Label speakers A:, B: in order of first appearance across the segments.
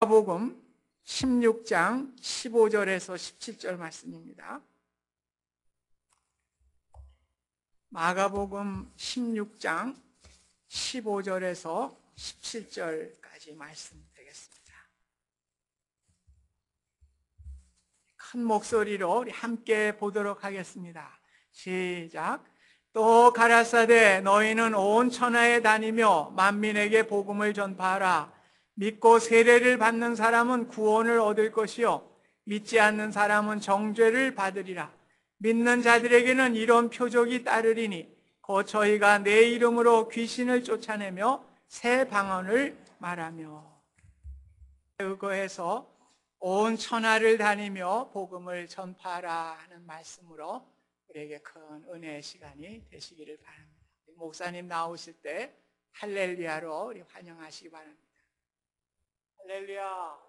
A: 마가복음 16장 15절에서 17절 말씀입니다. 마가복음 16장 15절에서 17절까지 말씀 되겠습니다. 큰 목소리로 우리 함께 보도록 하겠습니다. 시작. 또 가라사대 너희는 온 천하에 다니며 만민에게 복음을 전파하라. 믿고 세례를 받는 사람은 구원을 얻을 것이요 믿지 않는 사람은 정죄를 받으리라. 믿는 자들에게는 이런 표적이 따르리니 곧 저희가 내 이름으로 귀신을 쫓아내며 새 방언을 말하며. 의거해서 온 천하를 다니며 복음을 전파하라 하는 말씀으로 우리에게 큰 은혜의 시간이 되시기를 바랍니다. 목사님 나오실 때 할렐루야로 우리 환영하시기 바랍니다. 할렐루야.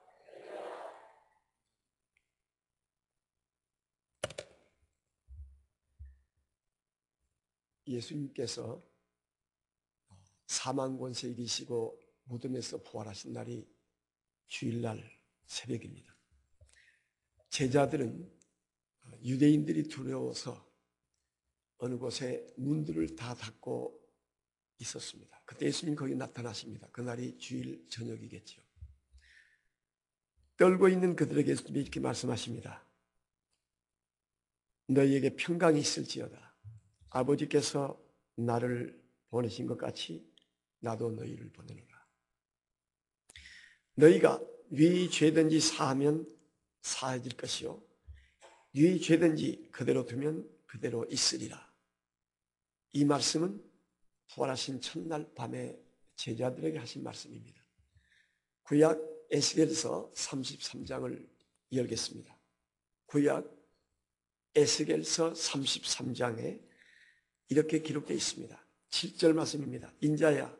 B: 예수님께서 사망 권세 이기시고 무덤에서 부활하신 날이 주일날 새벽입니다. 제자들은 유대인들이 두려워서 어느 곳에 문들을 다 닫고 있었습니다. 그때 예수님 거기 나타나십니다. 그날이 주일 저녁이겠죠. 떨고 있는 그들에게 예수님이 이렇게 말씀하십니다. 너희에게 평강이 있을지어다. 아버지께서 나를 보내신 것 같이 나도 너희를 보내노라. 너희가 네 죄든지 사하면 사해질 것이요 네 죄든지 그대로 두면 그대로 있으리라. 이 말씀은 부활하신 첫날 밤에 제자들에게 하신 말씀입니다. 구약 에스겔서 33장을 열겠습니다. 구약 에스겔서 33장에 이렇게 기록되어 있습니다. 7절 말씀입니다. 인자야,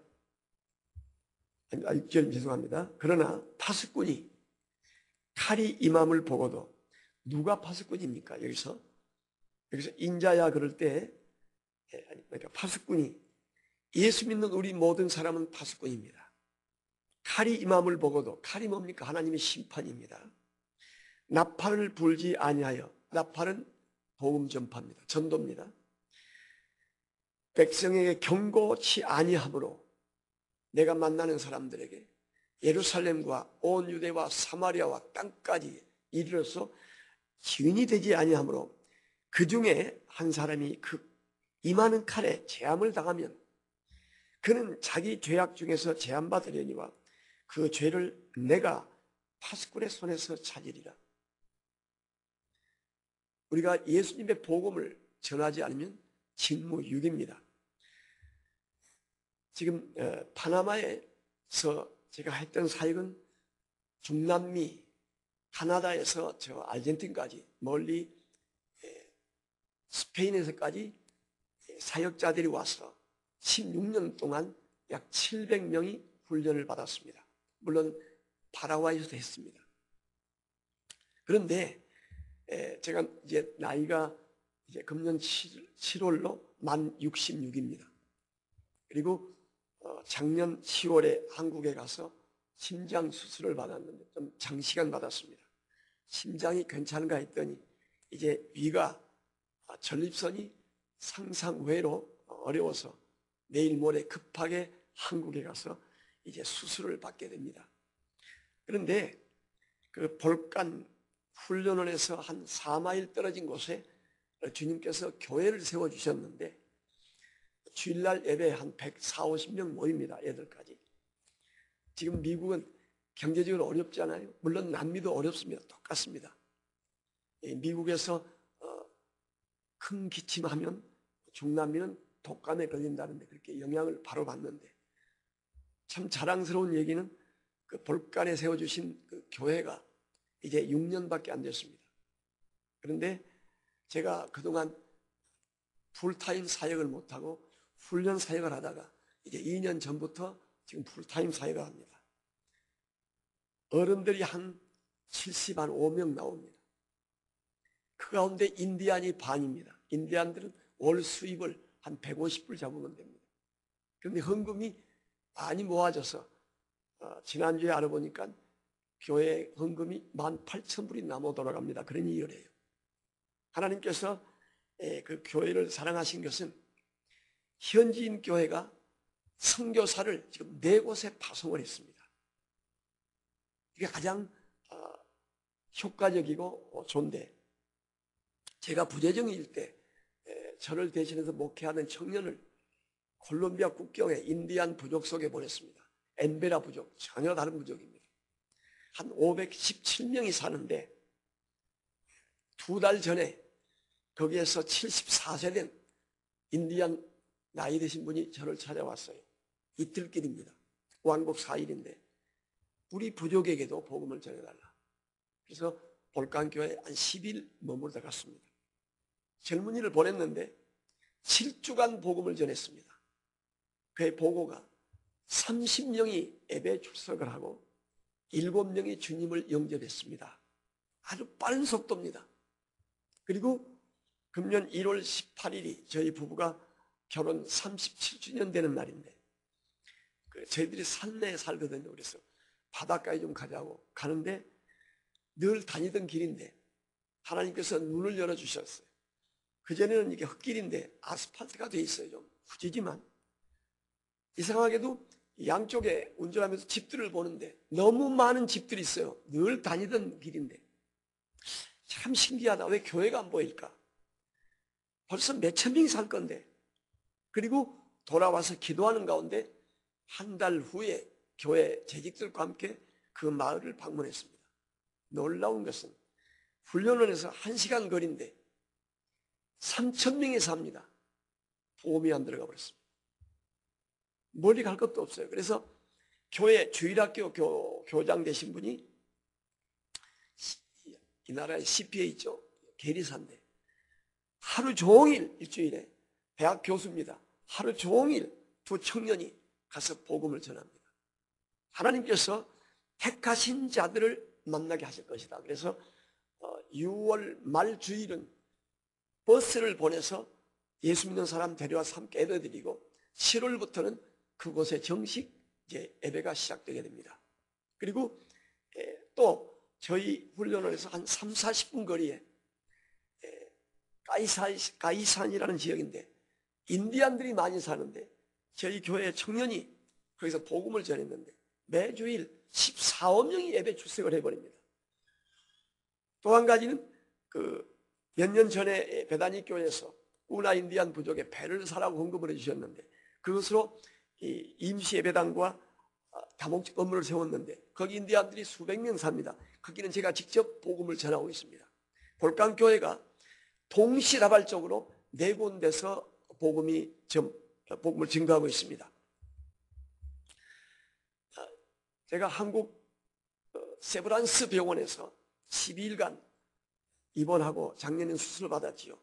B: 6절 죄송합니다. 그러나 파수꾼이 칼이 임함을 보고도, 누가 파수꾼입니까? 여기서 인자야 그럴 때, 그러니까 파수꾼이, 예수 믿는 우리 모든 사람은 파수꾼입니다. 칼이 임함을 보고도, 칼이 뭡니까? 하나님의 심판입니다. 나팔을 불지 아니하여, 나팔은 복음 전파입니다. 전도입니다. 백성에게 경고치 아니하므로 내가 만나는 사람들에게 예루살렘과 온 유대와 사마리아와 땅까지 이르러서 증인이 되지 아니하므로 그 중에 한 사람이 그 임하는 칼에 재함을 당하면 그는 자기 죄악 중에서 재함받으려니와 그 죄를 내가 파수꾼의 손에서 찾으리라. 우리가 예수님의 복음을 전하지 않으면 직무유기입니다. 지금 파나마에서 제가 했던 사역은 중남미, 카나다에서 저 아르헨틴까지 멀리 스페인에서까지 사역자들이 와서 16년 동안 약 700명이 훈련을 받았습니다. 물론 파라과이에서도 했습니다. 그런데 제가 이제 나이가 이제 금년 7월로 만 66입니다. 그리고 작년 10월에 한국에 가서 심장 수술을 받았는데 좀 장시간 받았습니다. 심장이 괜찮은가 했더니 이제 위가 전립선이 상상 외로 어려워서 내일 모레 급하게 한국에 가서 이제 수술을 받게 됩니다. 그런데 그 볼간 훈련원에서 한 4마일 떨어진 곳에 주님께서 교회를 세워주셨는데 주일날 예배 한 140, 50명 모입니다. 애들까지. 지금 미국은 경제적으로 어렵잖아요. 물론 남미도 어렵습니다. 똑같습니다. 미국에서 큰 기침하면 중남미는 독감에 걸린다는데 그렇게 영향을 바로 받는데 참 자랑스러운 얘기는 그 볼간에 세워주신 그 교회가 이제 6년밖에 안 됐습니다. 그런데 제가 그동안 풀타임 사역을 못하고 훈련 사역을 하다가 이제 2년 전부터 지금 풀타임 사역을 합니다. 어른들이 한 75명 나옵니다. 그 가운데 인디안이 반입니다. 인디안들은 월 수입을 한 150불 잡으면 됩니다. 그런데 헌금이 많이 모아져서 지난주에 알아보니까 교회 헌금이 18,000불이 남아 돌아갑니다. 그런 이유래요. 하나님께서 그 교회를 사랑하신 것은 현지인 교회가 선교사를 지금 4곳에 파송을 했습니다. 이게 가장 효과적이고 좋은데, 제가 부재정일 때 저를 대신해서 목회하는 청년을 콜롬비아 국경의 인디안 부족 속에 보냈습니다. 엔베라 부족, 전혀 다른 부족입니다. 한 517명이 사는데 2달 전에 거기에서 74세 된 인디안 나이 드신 분이 저를 찾아왔어요. 이틀길입니다. 왕복 4일인데 우리 부족에게도 복음을 전해달라. 그래서 볼강교회에 한 10일 머물다 갔습니다. 젊은이를 보냈는데 7주간 복음을 전했습니다. 그의 보고가 30명이 예배에 출석을 하고 7명이 주님을 영접했습니다. 아주 빠른 속도입니다. 그리고 금년 1월 18일이 저희 부부가 결혼 37주년 되는 날인데, 저희들이 산내에 살거든요. 그래서 바닷가에 좀 가자고 가는데 늘 다니던 길인데 하나님께서 눈을 열어주셨어요. 그전에는 이게 흙길인데 아스팔트가 돼 있어요. 좀 후지지만 이상하게도 양쪽에 운전하면서 집들을 보는데 너무 많은 집들이 있어요. 늘 다니던 길인데 참 신기하다. 왜 교회가 안 보일까? 벌써 몇천 명이 살 건데. 그리고 돌아와서 기도하는 가운데 한 달 후에 교회 재직들과 함께 그 마을을 방문했습니다. 놀라운 것은 훈련원에서 1시간 거리인데 3,000명이 삽니다. 보험이 안 들어가 버렸습니다. 멀리 갈 것도 없어요. 그래서 교회 주일학교 교장 되신 분이 이 나라의 CPA 있죠. 계리사인데 하루 종일 일주일에 대학 교수입니다. 하루 종일 2 청년이 가서 복음을 전합니다. 하나님께서 택하신 자들을 만나게 하실 것이다. 그래서 6월 말 주일은 버스를 보내서 예수 믿는 사람 데려와서 함께 예배드리고 7월부터는 그곳에 정식 이제 예배가 시작되게 됩니다. 그리고 또 저희 훈련원에서 한 3, 40분 거리에 가이산이라는 지역인데 인디안들이 많이 사는데 저희 교회 청년이 거기서 복음을 전했는데 매주일 14억 명이 예배 출석을 해버립니다. 또 한 가지는 몇 년 전에 베다니 교회에서 우나 인디안 부족에 배를 사라고 헌금을 해주셨는데 그것으로 이 임시 예배당과 다목적 건물을 세웠는데 거기 인디안들이 수백 명 삽니다. 거기는 제가 직접 복음을 전하고 있습니다. 볼강교회가 동시다발적으로 4군데서 복음을 증거하고 있습니다. 제가 한국 세브란스 병원에서 12일간 입원하고 작년에 수술을 받았지요.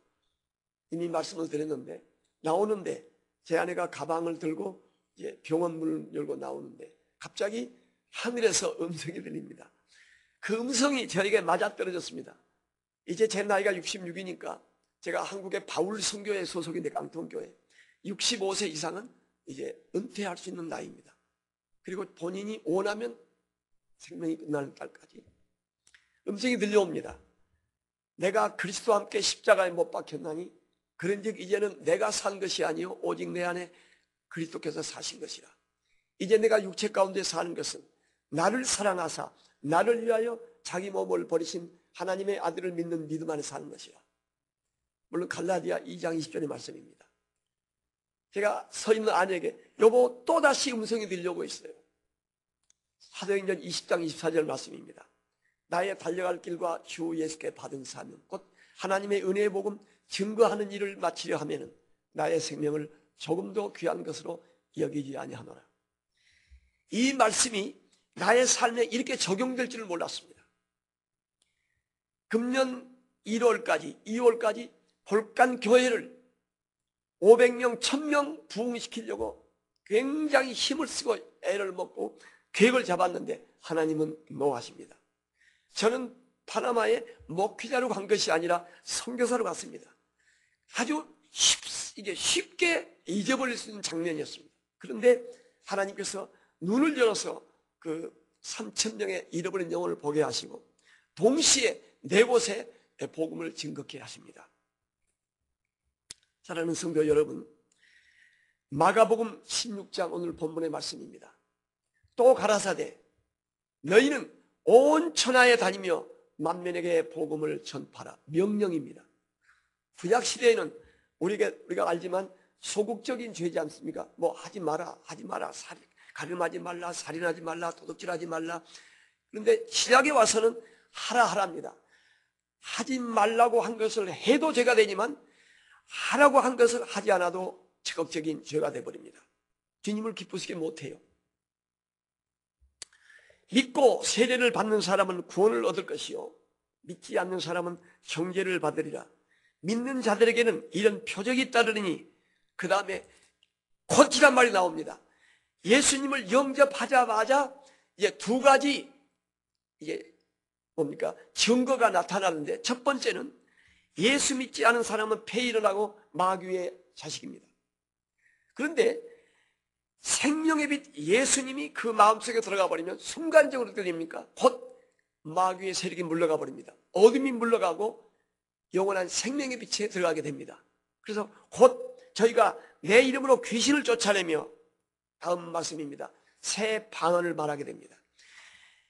B: 이미 말씀을 드렸는데 나오는데 제 아내가 가방을 들고 이제 병원 문을 열고 나오는데 갑자기 하늘에서 음성이 들립니다. 그 음성이 저에게 맞아떨어졌습니다. 이제 제 나이가 66이니까 제가 한국의 바울 선교회 소속인데 깡통교회 65세 이상은 이제 은퇴할 수 있는 나이입니다. 그리고 본인이 원하면 생명이 끝나는 날까지 음성이 들려옵니다. 내가 그리스도와 함께 십자가에 못 박혔나니 그런즉 이제는 내가 산 것이 아니요 오직 내 안에 그리스도께서 사신 것이라. 이제 내가 육체 가운데 사는 것은 나를 사랑하사 나를 위하여 자기 몸을 버리신 하나님의 아들을 믿는 믿음 안에 사는 것이라. 물론 갈라디아 2장 20절의 말씀입니다. 제가 서 있는 아내에게 여보 또다시 음성이 들려오고 있어요. 사도행전 20장 24절 말씀입니다. 나의 달려갈 길과 주 예수께 받은 사명 곧 하나님의 은혜의 복음 증거하는 일을 마치려 하면은 나의 생명을 조금도 귀한 것으로 여기지 아니하노라. 이 말씀이 나의 삶에 이렇게 적용될 줄을 몰랐습니다. 금년 1월까지 2월까지 볼간 교회를 500명 1000명 부흥시키려고 굉장히 힘을 쓰고 애를 먹고 계획을 잡았는데 하나님은 노하십니다. 저는 파나마에 목회자로 간 것이 아니라 선교사로 갔습니다. 아주 쉽게 잊어버릴 수 있는 장면이었습니다. 그런데 하나님께서 눈을 열어서 그 3,000명의 잃어버린 영혼을 보게 하시고 동시에 4곳에 복음을 증거케 하십니다. 사랑하는 성도 여러분, 마가복음 16장 오늘 본문의 말씀입니다. 또 가라사대 너희는 온 천하에 다니며 만민에게 복음을 전파하라. 명령입니다. 구약시대에는 우리가 알지만 소극적인 죄지 않습니까? 뭐 하지 마라, 가늠하지 말라, 살인하지 말라, 도둑질하지 말라. 그런데 신약에 와서는 하랍니다. 하지 말라고 한 것을 해도 죄가 되지만 하라고 한 것을 하지 않아도 적극적인 죄가 되어버립니다. 주님을 기쁘시게 못해요. 믿고 세례를 받는 사람은 구원을 얻을 것이요 믿지 않는 사람은 정죄를 받으리라. 믿는 자들에게는 이런 표적이 따르니 그 다음에 곧이란 말이 나옵니다. 예수님을 영접하자마자 이제 2가지 증거가 나타나는데, 첫 번째는 예수 믿지 않은 사람은 폐일을 하고 마귀의 자식입니다. 그런데 생명의 빛 예수님이 그 마음속에 들어가 버리면 순간적으로 어떻게 됩니까? 곧 마귀의 세력이 물러가 버립니다. 어둠이 물러가고 영원한 생명의 빛에 들어가게 됩니다. 그래서 곧 저희가 내 이름으로 귀신을 쫓아내며, 다음 말씀입니다, 새 방언을 말하게 됩니다.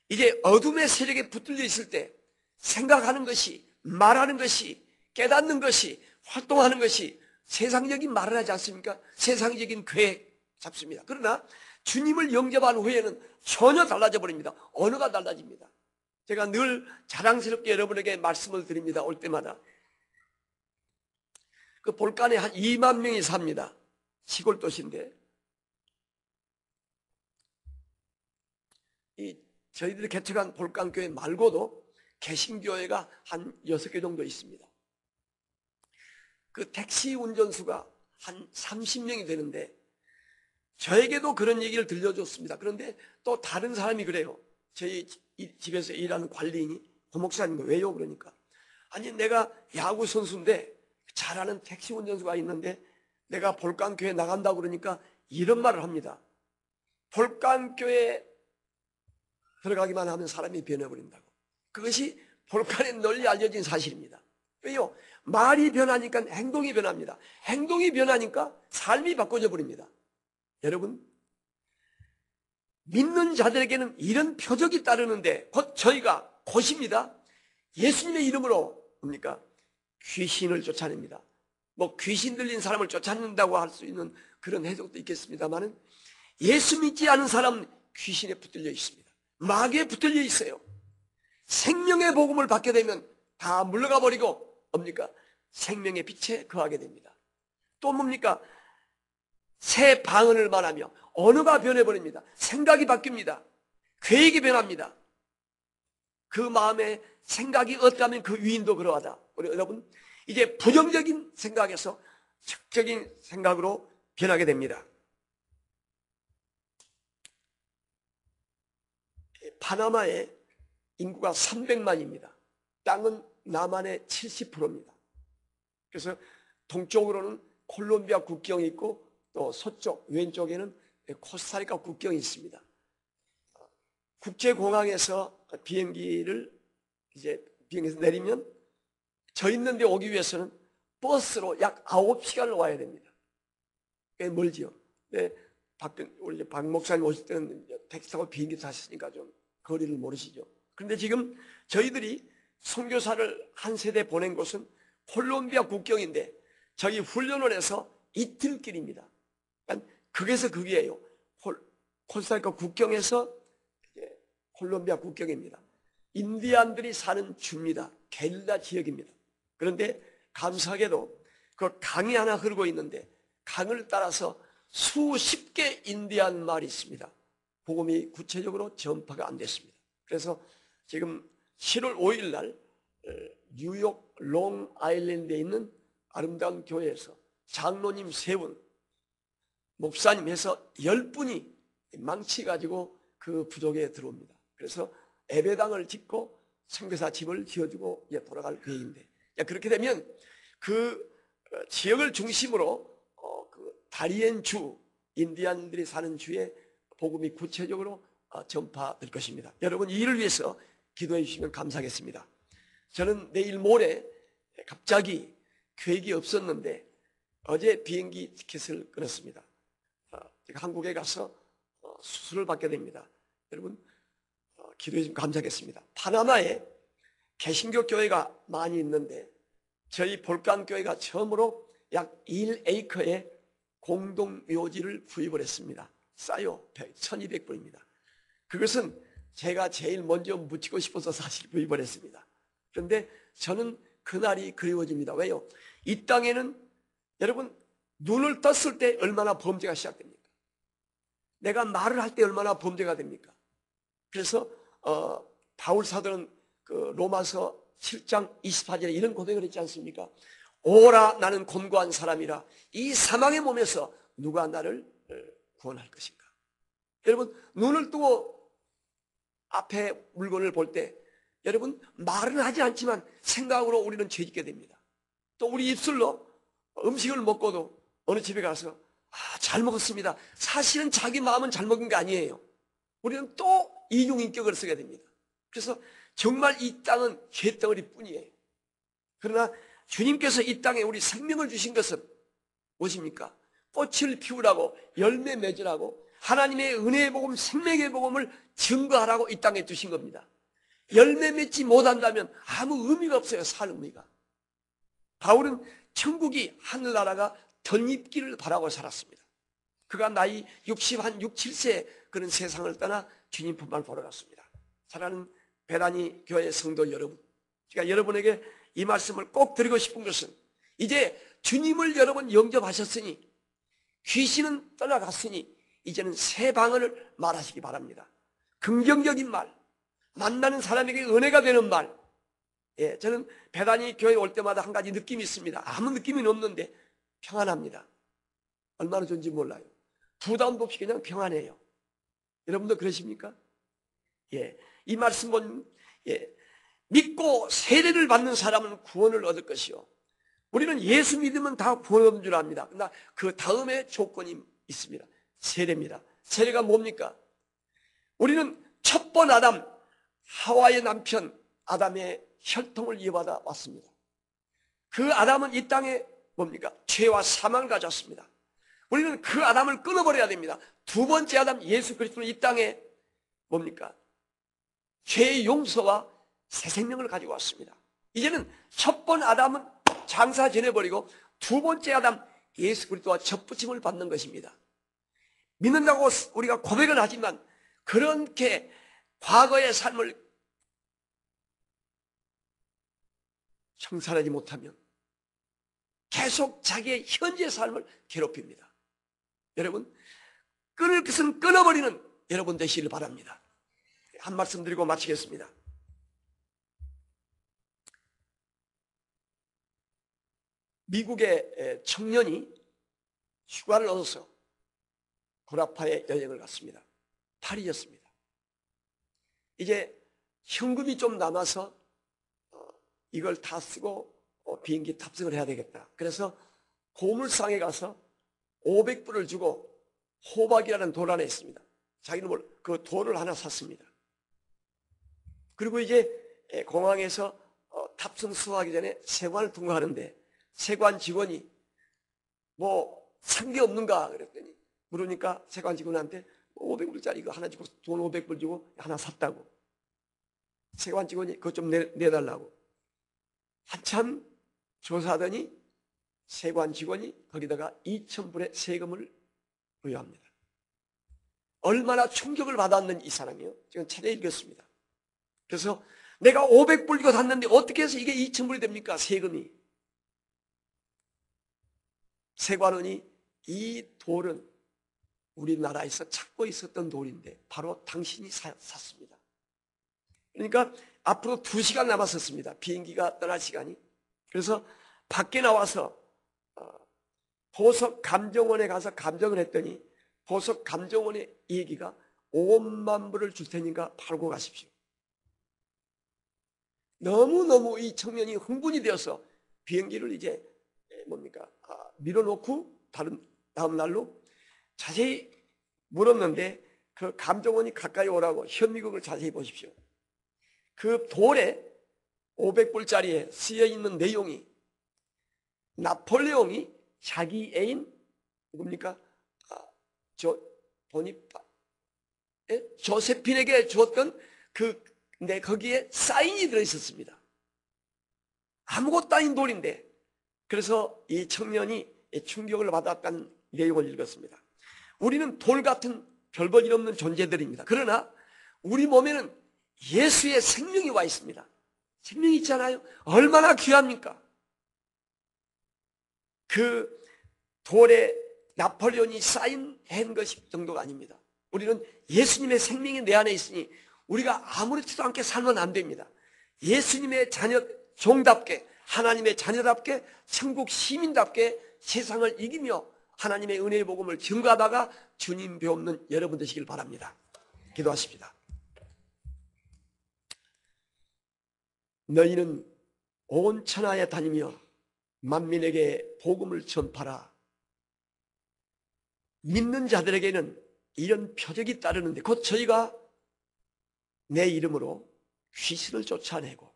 B: 이제 어둠의 세력에 붙들려 있을 때 생각하는 것이, 말하는 것이, 깨닫는 것이, 활동하는 것이 세상적인 말을 하지 않습니까? 세상적인 계획 잡습니다. 그러나 주님을 영접한 후에는 전혀 달라져 버립니다. 언어가 달라집니다. 제가 늘 자랑스럽게 여러분에게 말씀을 드립니다. 올 때마다 그 볼간에 한 2만 명이 삽니다. 시골 도시인데 저희들이 개척한 볼간교회 말고도 개신교회가 한 6개 정도 있습니다. 그 택시 운전수가 한 30명이 되는데 저에게도 그런 얘기를 들려줬습니다. 그런데 또 다른 사람이 그래요. 저희 집에서 일하는 관리인이, 고목사님, 왜요? 그러니까 아니 내가 야구 선수인데 잘하는 택시 운전수가 있는데 내가 볼간교회 나간다고 그러니까 이런 말을 합니다. 볼간교회 들어가기만 하면 사람이 변해버린다고. 그것이 볼간에 널리 알려진 사실입니다. 왜요? 말이 변하니까 행동이 변합니다. 행동이 변하니까 삶이 바꿔져 버립니다. 여러분, 믿는 자들에게는 이런 표적이 따르는데 곧 저희가 곧입니다. 예수님의 이름으로 뭡니까? 귀신을 쫓아냅니다. 뭐 귀신 들린 사람을 쫓아낸다고 할 수 있는 그런 해석도 있겠습니다만은 예수 믿지 않은 사람은 귀신에 붙들려 있습니다. 마귀에 붙들려 있어요. 생명의 복음을 받게 되면 다 물러가 버리고 뭡니까? 생명의 빛에 거하게 됩니다. 또 뭡니까? 새 방언을 말하며 언어가 변해버립니다. 생각이 바뀝니다. 계획이 변합니다. 그 마음에 생각이 어떠하면 그 위인도 그러하다. 우리 여러분, 이제 부정적인 생각에서 적적인 생각으로 변하게 됩니다. 파나마의 인구가 300만입니다. 땅은 남한의 70%입니다. 그래서 동쪽으로는 콜롬비아 국경이 있고 또 서쪽 왼쪽에는 코스타리카 국경이 있습니다. 국제공항에서 비행기에서 내리면 저 있는 데 오기 위해서는 버스로 약 9시간을 와야 됩니다. 꽤 멀지요. 네, 우리 박 목사님 오실 때는 택시 타고 비행기 타셨으니까 좀 거리를 모르시죠. 그런데 지금 저희들이 선교사를 한 세대 보낸 곳은 콜롬비아 국경인데 저희 훈련을 해서 이틀길입니다. 그러니까 극에서 극이에요. 코스타리카 국경에서 콜롬비아 국경입니다. 인디안들이 사는 주입니다. 게릴라 지역입니다. 그런데 감사하게도 그 강이 하나 흐르고 있는데 강을 따라서 수십 개 인디안 마을이 있습니다. 복음이 구체적으로 전파가 안 됐습니다. 그래서 지금 7월 5일 날 뉴욕 롱 아일랜드에 있는 아름다운 교회에서 장로님 3분, 목사님 해서 10분이 망치가지고 그 부족에 들어옵니다. 그래서 예배당을 짓고 선교사 집을 지어주고 이제 돌아갈 계획인데, 그렇게 되면 그 지역을 중심으로 그 다리엔 주, 인디안들이 사는 주에 복음이 구체적으로 전파될 것입니다. 여러분 이를 위해서 기도해 주시면 감사하겠습니다. 저는 내일 모레 갑자기 계획이 없었는데 어제 비행기 티켓을 끊었습니다. 제가 한국에 가서 수술을 받게 됩니다. 여러분 기도해 주시면 감사하겠습니다. 파나마에 개신교 교회가 많이 있는데 저희 볼간 교회가 처음으로 약 1에이커의 공동 묘지를 구입을 했습니다. 싸요. 1200불입니다. 그것은 제가 제일 먼저 묻히고 싶어서 사실 구입을 했습니다. 그런데 저는 그날이 그리워집니다. 왜요? 이 땅에는 여러분 눈을 떴을 때 얼마나 범죄가 시작됩니까? 내가 말을 할 때 얼마나 범죄가 됩니까? 그래서 바울 사도는 그 로마서 7장 24절에 이런 고백을 했지 않습니까? 오라 나는 곤고한 사람이라 이 사망의 몸에서 누가 나를 구원할 것인가? 여러분 눈을 뜨고 앞에 물건을 볼 때 여러분 말은 하지 않지만 생각으로 우리는 죄짓게 됩니다. 또 우리 입술로 음식을 먹고도 어느 집에 가서 잘 먹었습니다. 사실은 자기 마음은 잘 먹은 게 아니에요. 우리는 또 이중인격을 쓰게 됩니다. 그래서 정말 이 땅은 죄덩어리 뿐이에요. 그러나 주님께서 이 땅에 우리 생명을 주신 것은 무엇입니까? 꽃을 피우라고 열매 맺으라고 하나님의 은혜의 복음, 생명의 복음을 증거하라고 이 땅에 두신 겁니다. 열매 맺지 못한다면 아무 의미가 없어요. 살 의미가. 바울은 천국이 하늘나라가 덧입기를 바라고 살았습니다. 그가 나이 60한 6, 7세 그런 세상을 떠나 주님 품만 보러 갔습니다. 사랑하는 베다니 교회 성도 여러분, 제가 여러분에게 이 말씀을 꼭 드리고 싶은 것은 이제 주님을 여러분 영접하셨으니 귀신은 떠나갔으니 이제는 새 방언을 말하시기 바랍니다. 긍정적인 말, 만나는 사람에게 은혜가 되는 말. 저는 베다니 교회 올 때마다 한 가지 느낌이 있습니다. 아무 느낌이 없는데 평안합니다. 얼마나 좋은지 몰라요. 부담도 없이 그냥 평안해요. 여러분도 그러십니까? 이 말씀은 믿고 세례를 받는 사람은 구원을 얻을 것이요. 우리는 예수 믿으면 다 구원 얻는 줄 압니다. 그러나 그 다음에 조건이 있습니다. 세례입니다. 세례가 뭡니까? 우리는 첫 번 아담, 하와의 남편 아담의 혈통을 이어받아 왔습니다. 그 아담은 이 땅에 뭡니까? 죄와 사망을 가졌습니다. 우리는 그 아담을 끊어버려야 됩니다. 두 번째 아담 예수 그리스도는 이 땅에 뭡니까? 죄의 용서와 새 생명을 가지고 왔습니다. 이제는 첫 번 아담은 장사 지내버리고 두 번째 아담 예수 그리스도와 접붙임을 받는 것입니다. 믿는다고 우리가 고백을 하지만 그렇게 과거의 삶을 청산하지 못하면 계속 자기의 현재 삶을 괴롭힙니다. 여러분, 끊을 것은 끊어버리는 여러분 되시길 바랍니다. 한 말씀 드리고 마치겠습니다. 미국의 청년이 휴가를 얻어서 구라파에 여행을 갔습니다. 파리였습니다. 이제 현금이 좀 남아서 이걸 다 쓰고 비행기 탑승을 해야 되겠다. 그래서 고물상에 가서 500불을 주고 호박이라는 돌 안에 있습니다. 자기는 그 돌을 하나 샀습니다. 그리고 이제 공항에서 탑승 수하기 전에 세관을 통과하는데 세관 직원이 뭐 산 게 없는가 그랬더니 물으니까 세관 직원한테 500불짜리 이거 하나 주고 돈 500불 주고 하나 샀다고. 세관 직원이 그것 좀 내달라고. 한참 조사하더니 세관 직원이 거기다가 2,000불의 세금을 부여합니다. 얼마나 충격을 받았는지 이 사람이요. 지금 차례 읽었습니다. 그래서 내가 500불 이거 샀는데 어떻게 해서 이게 2,000불이 됩니까? 세금이. 세관원이 이 돌은 우리나라에서 찾고 있었던 돌인데 바로 당신이 샀습니다. 그러니까 앞으로 2시간 남았었습니다. 비행기가 떠날 시간이. 그래서 밖에 나와서 보석 감정원에 가서 감정을 했더니 보석 감정원의 얘기가 5만 불을 줄 테니까 팔고 가십시오. 너무너무 이 청년이 흥분이 되어서 비행기를 이제 밀어놓고 다음 날로 자세히 물었는데 그 감정원이 가까이 오라고 현미경을 자세히 보십시오. 그 돌에 500불짜리에 쓰여 있는 내용이 나폴레옹이 자기 애인 누굽니까? 조세핀에게 줬던 거기에 사인이 들어있었습니다. 아무것도 아닌 돌인데, 그래서 이 청년이 충격을 받았다는 내용을 읽었습니다. 우리는 돌 같은 별 볼 일 없는 존재들입니다. 그러나 우리 몸에는 예수의 생명이 와 있습니다. 생명이 있잖아요. 얼마나 귀합니까? 그 돌에 나폴레온이 사인한 것이 정도가 아닙니다. 우리는 예수님의 생명이 내 안에 있으니 우리가 아무렇지도 않게 살면 안 됩니다. 예수님의 자녀 종답게, 하나님의 자녀답게, 천국 시민답게 세상을 이기며 하나님의 은혜의 복음을 증거하다가 주님 배우는 여러분 되시길 바랍니다. 기도하십시다. 너희는 온 천하에 다니며 만민에게 복음을 전파라. 믿는 자들에게는 이런 표적이 따르는데 곧 저희가 내 이름으로 귀신을 쫓아내고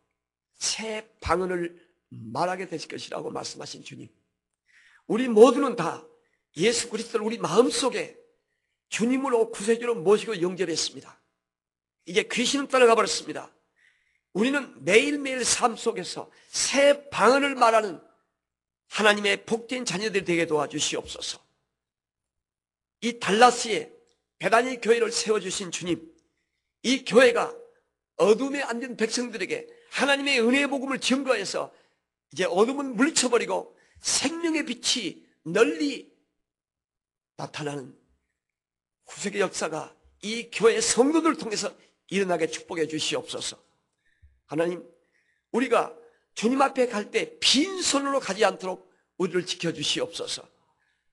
B: 새 방언을 말하게 되실 것이라고 말씀하신 주님, 우리 모두는 다 예수 그리스도를 우리 마음속에 주님으로 구세주로 모시고 영접했습니다. 이제 귀신은 떠나가 버렸습니다. 우리는 매일매일 삶 속에서 새 방언을 말하는 하나님의 복된 자녀들이 되게 도와주시옵소서. 이 달라스에 베다니 교회를 세워주신 주님, 이 교회가 어둠에 앉은 백성들에게 하나님의 은혜의 복음을 증거해서 이제 어둠은 물리쳐버리고 생명의 빛이 널리 나타나는 구속의 역사가 이 교회 성도들을 통해서 일어나게 축복해 주시옵소서. 하나님, 우리가 주님 앞에 갈 때 빈손으로 가지 않도록 우리를 지켜주시옵소서.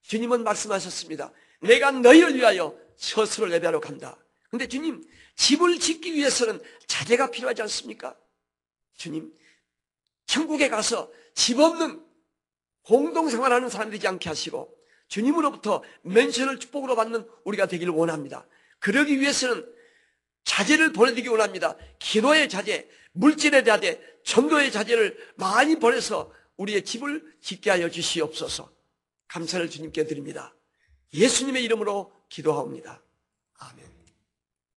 B: 주님은 말씀하셨습니다. 내가 너희를 위하여 스스로 예배하러 간다. 그런데 주님, 집을 짓기 위해서는 자재가 필요하지 않습니까? 주님, 천국에 가서 집 없는 공동생활하는 사람이 되지 않게 하시고 주님으로부터 맨션을 축복으로 받는 우리가 되기를 원합니다. 그러기 위해서는 자재를 보내드리기 원합니다. 기도의 자재, 물질의 자재, 전도의 자재를 많이 보내서 우리의 집을 짓게 하여 주시옵소서. 감사를 주님께 드립니다. 예수님의 이름으로 기도하옵니다. 아멘.